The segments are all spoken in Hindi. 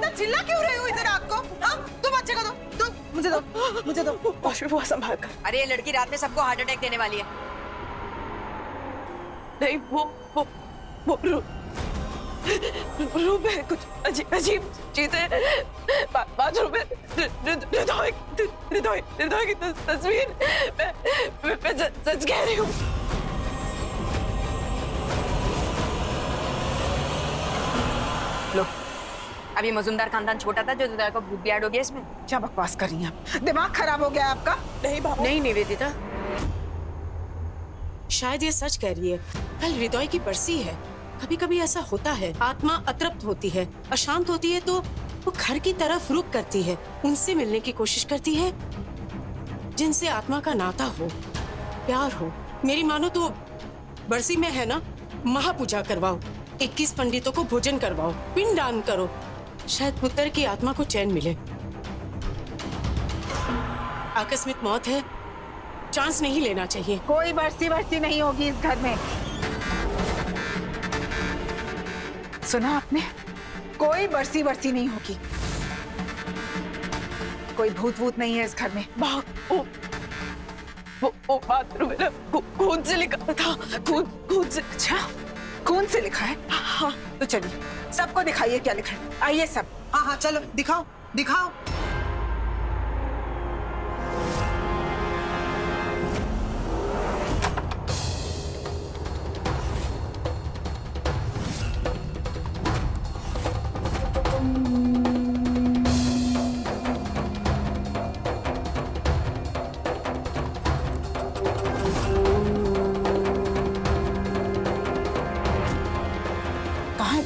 इतना चिल्ला क्यों रहे हो इधर आपको? हाँ, तुम बच्चे को दो, तुम मुझे दो, मुझे दो। वो संभाल कर। अरे ये लड़की रात में सबको हार्ट अटैक देने वाली है। नहीं वो रूम में कुछ अजीब चीजें बाथरूम में हृदय की तस्वीर। मैं सच कह रही हूँ। लो, अभी मजुमदार खानदान छोटा था जो हृदय को भूत बियाड हो गया इसमें। क्या बकवास कर रही हैं आप? दिमाग खराब हो गया आपका? नहीं निवेदिता, शायद ये सच कह रही है। कल हृदय की बरसी है। कभी कभी ऐसा होता है, आत्मा अतृप्त होती है, अशांत होती है तो वो घर की तरफ रुख करती है, उनसे मिलने की कोशिश करती है जिनसे आत्मा का नाता हो, प्यार हो। मेरी मानो तो बरसी में है ना, महापूजा करवाओ, 21 पंडितों को भोजन करवाओ, पिंडदान करो, शायद पुत्र की आत्मा को चैन मिले। आकस्मिक मौत है, चांस नहीं लेना चाहिए। कोई बरसी नहीं होगी इस घर में। सुना आपने? कोई बरसी नहीं होगी। कोई भूत नहीं है इस घर में। वो बाथरूम में खून से लिखा था। खून से। अच्छा, खून से लिखा है? हाँ, तो चलिए सबको दिखाइए क्या लिखा है। आइए सब। हाँ, चलो दिखाओ दिखाओ।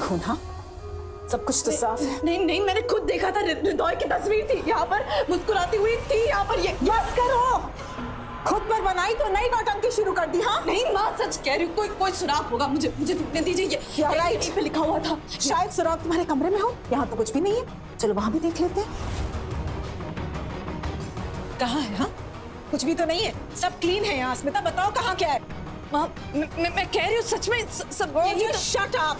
खून? हाँ, सब कुछ तो साफ है। नहीं, मैंने खुद देखा था। हृदय की तस्वीर थी यहाँ पर, मुस्कुराती हुई थी यहाँ पर। ये बस करो, खुद पर बनाई तो नई नौटंकी शुरू कर दी। हाँ नहीं माँ, सच कह रही हूँ। कोई सुराग होगा, मुझे देखने दीजिए। क्या राइट पे लिखा हुआ था। शायद सुराग तुम्हारे कमरे में हो। यहाँ तो कुछ भी नहीं है। चलो वहां भी देख लेते हैं। कहाँ है? हाँ, कुछ भी तो नहीं है, सब क्लीन है यहाँ। स्मिता बताओ कहाँ क्या है? माँ, मैं कह रही हूँ सच में सब यही तो। Shut up.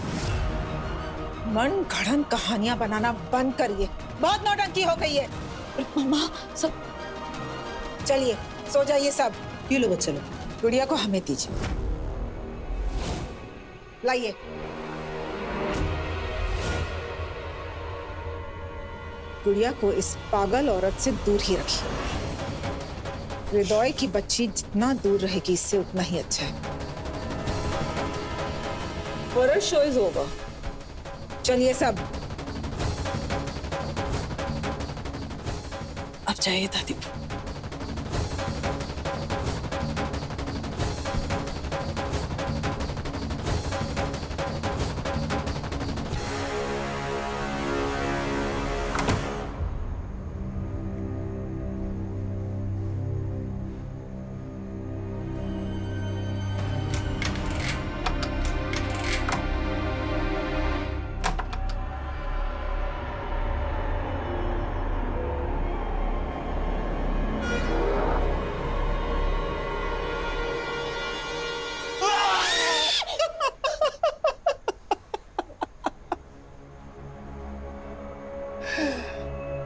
मन गढ़न कहानियां बनाना बंद करिए, बहुत नौटंकी हो गई है। मामा सब। चलिए सो जाइए सब। ये लो बच्चे लो, गुड़िया को हमें दीजिए। लाइए। गुड़िया को इस पागल औरत से दूर ही रखिए। हृदय की बच्ची जितना दूर रहेगी इससे उतना ही अच्छा है। Show is over. चलिए सब। अब जाइए दादी।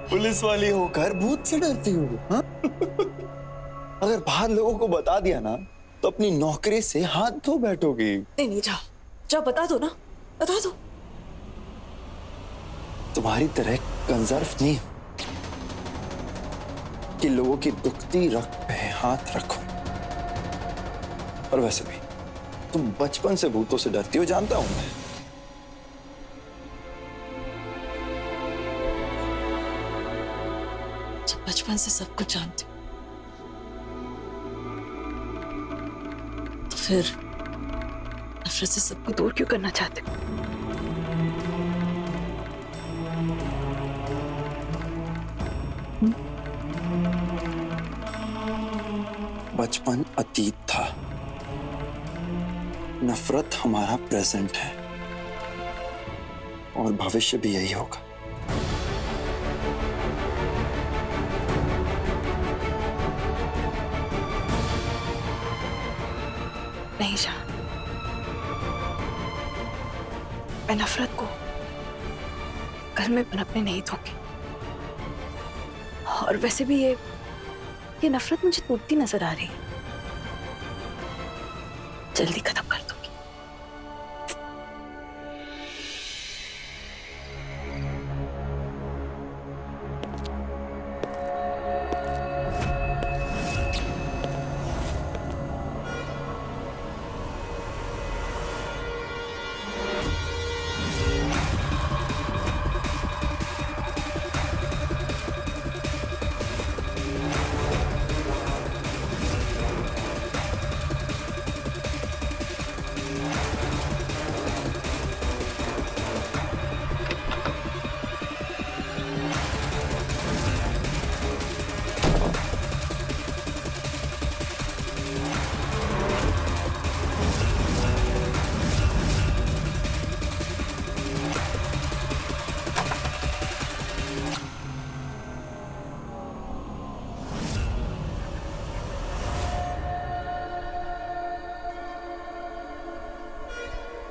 पुलिस वाली होकर भूत से डरती हो? हाँ? अगर बाहर लोगों को बता दिया ना तो अपनी नौकरी से हाथ धो बैठोगी। नहीं, जाओ बता दो ना, बता दो। तुम्हारी तरह कंजर्व नहीं कि लोगों की दुखती रग पे हाथ रखो। और वैसे भी तुम बचपन से भूतों से डरती हो, जानता हूं मैं। बचपन से सब कुछ जानती हूँ, तो फिर नफरत से सबको दूर क्यों करना चाहते हो? बचपन अतीत था, नफरत हमारा प्रेजेंट है और भविष्य भी यही होगा। नहीं जान, मैं नफरत को घर में पनपने नहीं दूंगी। और वैसे भी ये नफरत मुझे टूटती नजर आ रही है, जल्दी खत्म कर दूंगी।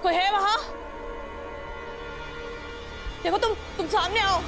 कोई है वहां? देखो तुम सामने आओ।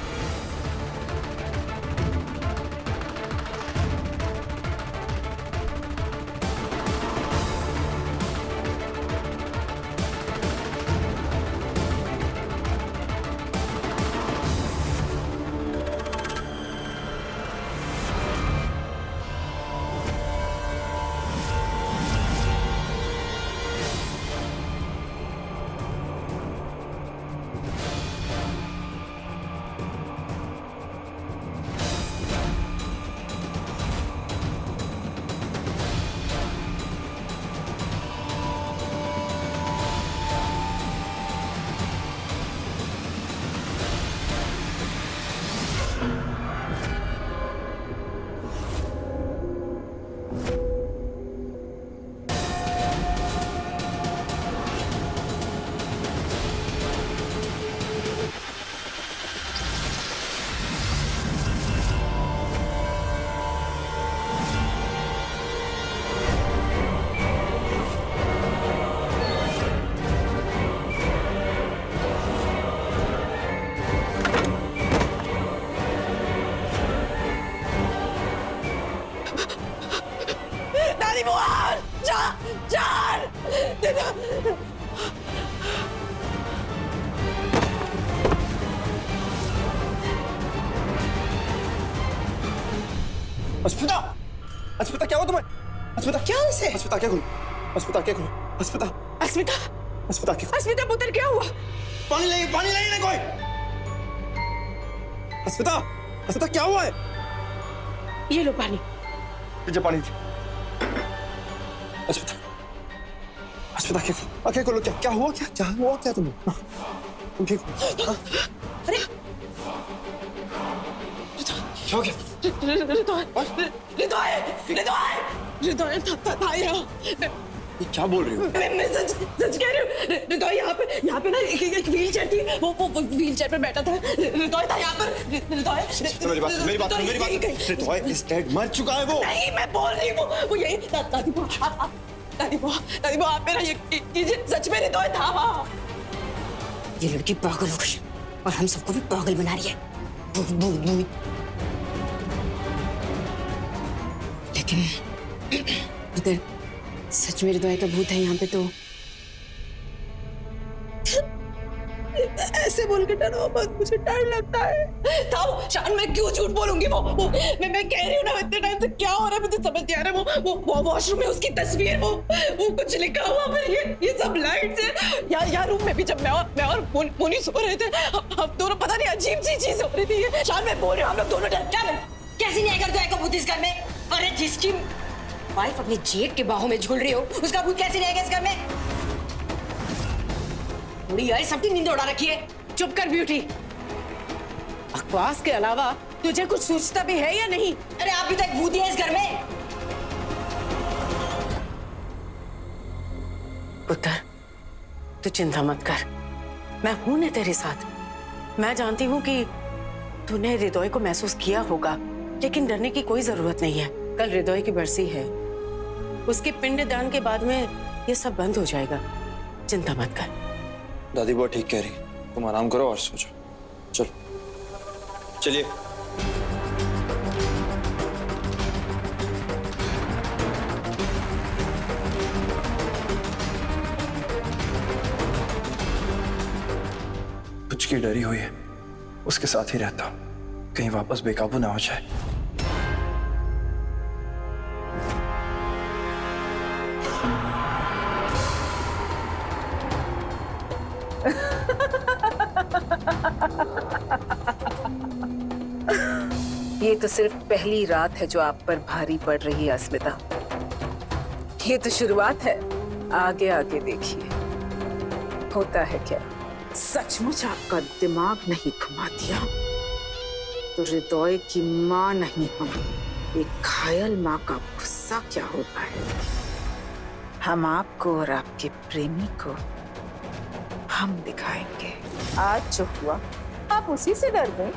दादी बुआ, जान अस्मिता, अस्मिता क्या हुआ तुम्हें? अस्मिता क्या हुआ इसे? अस्मिता क्या खोलो, अस्मिता क्या खोलो, अस्मिता, अस्मिता, अस्मिता क्या? अस्मिता पुत्र क्या हुआ? पानी लाइए ना कोई। अस्मिता, अस्मिता क्या हुआ है? ये लो पानी। मुझे पानी दे। अस्मिता, अस्मिता क्या खोलो, क्या हुआ, क्या हुआ क्या तुम्हें? तुम ठीक हो? अरे क्या हो गया? हृदय था यहाँ। ये क्या बोल रही हो? मैं सच कह रही हूँ। हृदय यहाँ पे ना एक व्हीलचेयर थी, वो व्हीलचेयर पे बैठा था। हृदय था यहाँ पर। हृदय मेरी बात हृदय इस डेड, मर चुका है वो। नहीं, मैं बोल रही हूँ वो यही। दादी बुआ आप मेरा यकीन कीजिए, सच में हृदय था वहाँ। ये लड़की पागल हो गई और हम सबको भी पागल बना रही है। लेकिन अगर सच में हृदय का भूत है यहाँ पे तो ऐसे बोल के डरो मत, मुझे डर लगता है। ताऊ शान, मैं क्यों झूठ बोलूंगी? वो मैं कह रही हूँ ना, इतने टाइम से क्या हो रहा है मुझे समझ नहीं आ रहा है। वो वॉशरूम में उसकी तस्वीर, वो कुछ लिखा हुआ पर ये सब लाइट से यार रूम में भी जब मैं और मुनी सो रहे थे, हम दोनों पता नहीं अजीब सी चीज हो रही थी। शान मैं बोल रही हूँ हम लोग दोनों कैसे नहीं आएगा हृदय का भूत इस घर में? अरे जिसकी वाइफ अपनी जेठ के बाहों में झूल रही हो, उसका भूत कैसे नहीं आएगा इस घर में? थोड़ी यार सबकी नींद उड़ा रखी है। चुप कर ब्यूटी। बकवास के अलावा तुझे कुछ सोचता भी है या नहीं? अरे आप भी तो एक भूत ही है इस घर में। पुत्र, तू चिंता मत कर, मैं हूं ना तेरे साथ। मैं जानती हूँ कि तूने हृदय को महसूस किया होगा, लेकिन डरने की कोई जरूरत नहीं है। कल हृदय की बरसी है, उसके पिंडदान के बाद में ये सब बंद हो जाएगा। चिंता मत कर। दादी बुआ ठीक कह रही, तुम आराम करो और सो जाओ। चलो चलिए। कुछ की डरी हुई है, उसके साथ ही रहता हूं, कहीं वापस बेकाबू ना हो जाए। ये तो सिर्फ पहली रात है जो आप पर भारी पड़ रही है अस्मिता। ये तो शुरुआत है, आगे आगे देखिए होता है क्या। सचमुच आपका दिमाग नहीं घुमा दिया तो हृदय की माँ नहीं हम, एक घायल माँ का गुस्सा क्या होता है। हम आपको और आपके प्रेमी को हम दिखाएंगे। आज जो हुआ आप उसी से डर गए।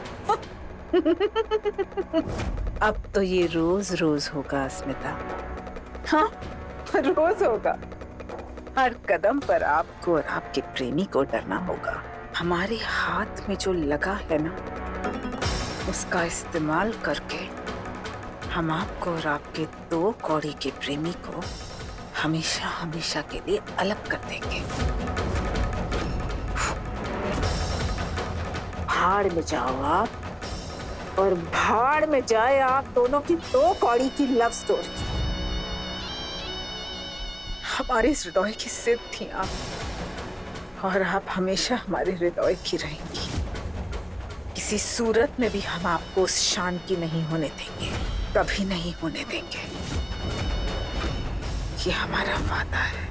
अब तो ये रोज रोज होगा अस्मिता। हाँ, रोज होगा। हर कदम पर आपको और आपके प्रेमी को डरना होगा। हमारे हाथ में जो लगा है ना, उसका इस्तेमाल करके हम आपको और आपके दो कौड़ी के प्रेमी को हमेशा हमेशा के लिए अलग कर देंगे। भाड़ में जाओ आप, और भाड़ में जाए आप दोनों की दो कौड़ी की लव स्टोरी। हमारे हृदय की सिद्ध थी आप, और आप हमेशा हमारे हृदय की रहेंगी। किसी सूरत में भी हम आपको उस शान की नहीं होने देंगे, कभी नहीं होने देंगे। ये हमारा वादा है।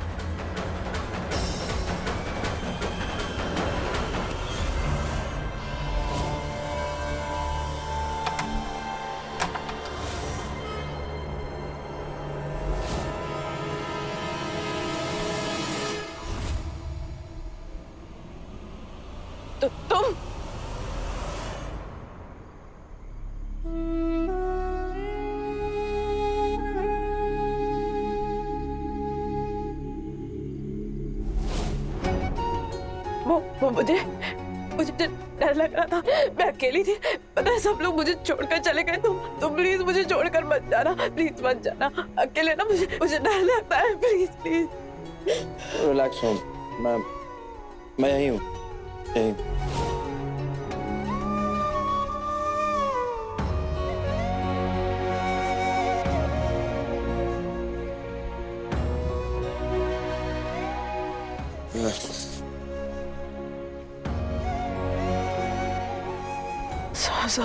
तो तुम वो मुझे डर लग रहा था। मैं अकेली थी, पता है सब लोग मुझे छोड़कर चले गए। तुम प्लीज मुझे छोड़कर मत जाना, प्लीज मत जाना अकेले ना। मुझे डर लगता है, प्लीज प्लीज। रिलैक्स हो, मैं यहीं हूँ।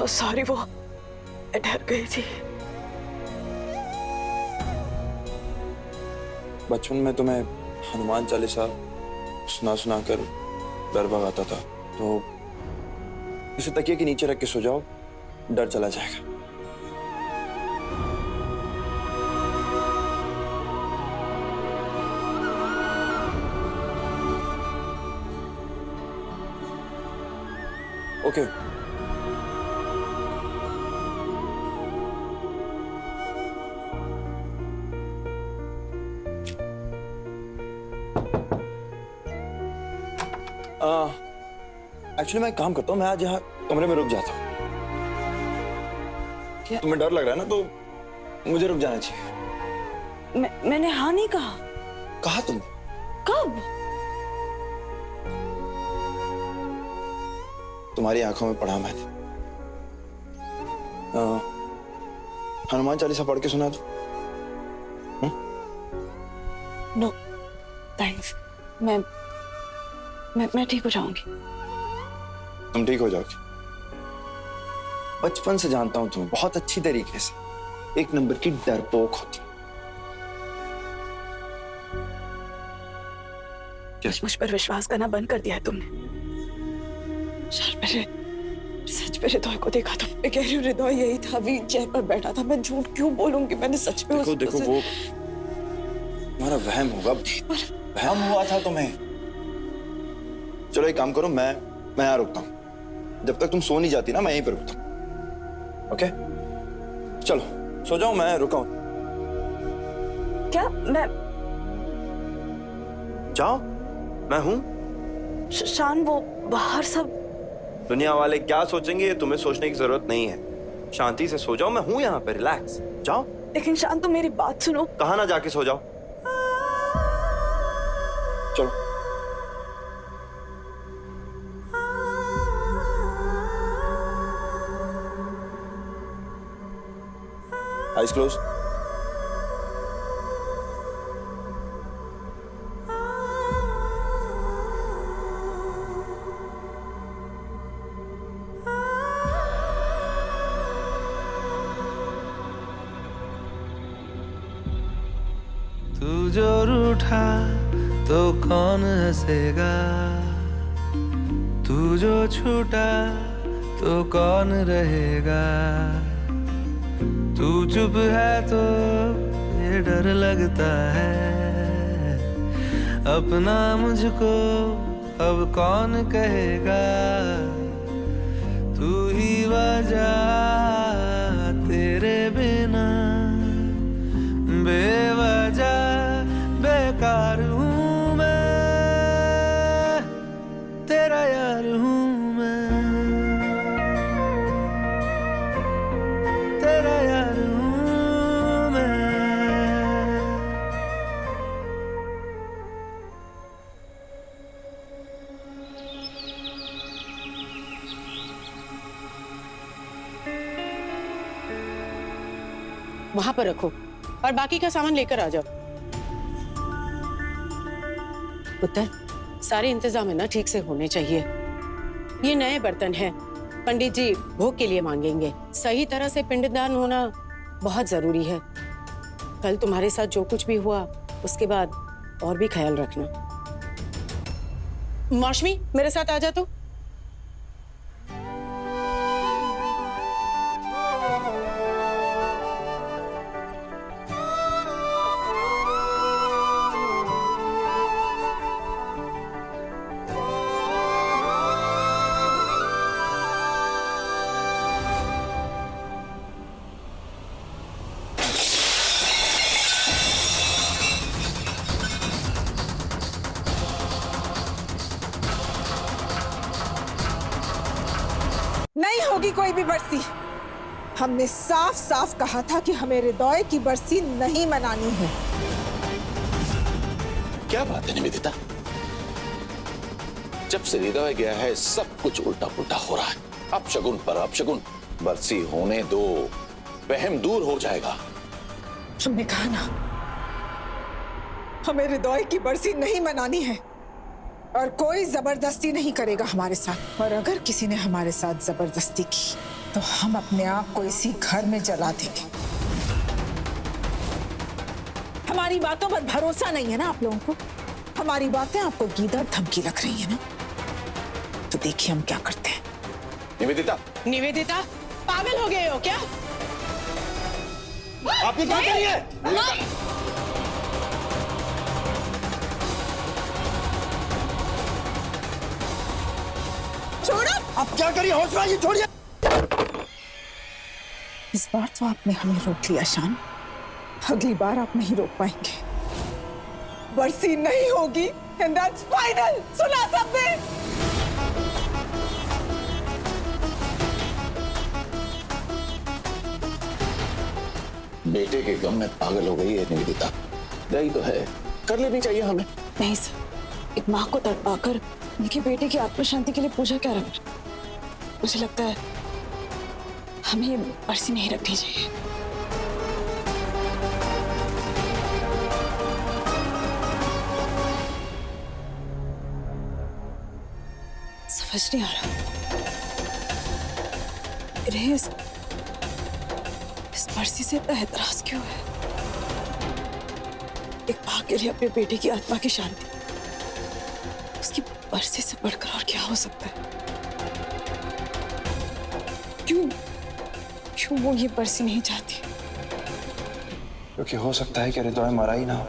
सॉरी, वो मैं डर गई थी। बचपन में तुम्हें हनुमान चालीसा सुना कर डर भगाता था, तो इसे तकिए के नीचे रख के सो जाओ, डर चला जाएगा। ओके। एक्चुअली मैं एक काम करता हूँ, मैं आज यहाँ कमरे में रुक जाता हूँ। क्या तुम्हें डर लग रहा है ना, तो मुझे रुक जाना चाहिए। मैंने हाँ नहीं कहा। कहा तुम? कब? तुम्हारी आंखों में पढ़ा मैंने। हनुमान चालीसा पढ़ के सुना दो। नो थैंक्स, मैं ठीक हो जाऊंगी। तुम ठीक हो जाओगे। बचपन से जानता हूं तुम्हें बहुत अच्छी तरीके से। एक नंबर की डरपोक होती। मुझ पर विश्वास करना बंद कर दिया है तुमने। सच में हृदय को देखा तो मैं कह रही हूँ, हृदय यही था, व्हील चेयर पर बैठा था। मैं झूठ क्यों बोलूंगी? मैंने सच में देखो वो तुम्हारा वहम होगा। वहम हुआ था तुम्हें। चलो एक काम करो, मैं यहाँ रुकता हूँ। जब तक तुम सो नहीं जाती ना, मैं यहीं पर रुकता हूँ। ओके चलो सो जाओ, मैं रुका हूँ। क्या? मैं जाओ, मैं हूँ। शान, वो बाहर सब दुनिया वाले क्या सोचेंगे ये तुम्हें सोचने की जरूरत नहीं है। शांति से सो जाओ, मैं हूं यहाँ पे, रिलैक्स जाओ। लेकिन शांत, तुम मेरी बात सुनो। कहा ना जाके सो जाओ, चलो। Eyes close. तू जो रूठा तो कौन हंसेगा, तू जो छूटा तो कौन रहेगा। तू चुप है तो ये डर लगता है, अपना मुझको अब कौन कहेगा। तू ही वजह, तेरे बिना बेवजह बेकार हूँ मैं, तेरा यार हूँ मैं, तेरा यार हूँ मैं। वहां पर रखो और बाकी का सामान लेकर आ जाओ। पुत्र, सारे इंतजाम है ना ठीक से होने चाहिए। ये नए बर्तन हैं, पंडित जी भोग के लिए मांगेंगे। सही तरह से पिंडदान होना बहुत जरूरी है। कल तुम्हारे साथ जो कुछ भी हुआ उसके बाद और भी ख्याल रखना। मौसमी, मेरे साथ आ जा तू। नहीं होगी कोई भी बरसी। हमने साफ साफ कहा था कि हमें हृदय की बरसी नहीं मनानी है। क्या बात है निवेदिता, जब से हृदय गया है सब कुछ उल्टा पुल्टा हो रहा है। अपशगुन पर अपशगुन, बरसी होने दो, वहम दूर हो जाएगा। हमने कहा ना, हमें हृदय की बरसी नहीं मनानी है और कोई जबरदस्ती नहीं करेगा हमारे साथ। और अगर किसी ने हमारे साथ जबरदस्ती की तो हम अपने आप को इसी घर में जला देंगे। हमारी बातों पर भरोसा नहीं है ना आप लोगों को? हमारी बातें आपको गीदड़ धमकी लग रही है ना? तो देखिए हम क्या करते हैं। निवेदिता, निवेदिता, पागल हो गए हो क्या? आप ये क्या कर रही है? छोड़ो! आप क्या करिए, हौसला ये छोड़िए। इस बार तो आपने हमें रोक लिया शान, अगली बार आप नहीं रोक पाएंगे। बरसी नहीं होगी and that's final। सुना सबने? बेटे के गम में पागल हो गई है निवेदिता। यही तो है, कर लेनी चाहिए हमें। नहीं सर, एक माँ को तड़पाकर उनके बेटे की आत्मा शांति के लिए पूजा क्या रख? मुझे लगता है हमें ये बरसी नहीं रखनी चाहिए। समझ नहीं आ रहा इस बरसी से इतना एतराज क्यों है? एक माँ के लिए अपने बेटे की आत्मा की शांति, उसकी बरसी से बढ़कर और क्या हो सकता है? क्यों वो ये बरसी नहीं चाहती? क्योंकि हो सकता है कि हृदय मरा ही ना हो।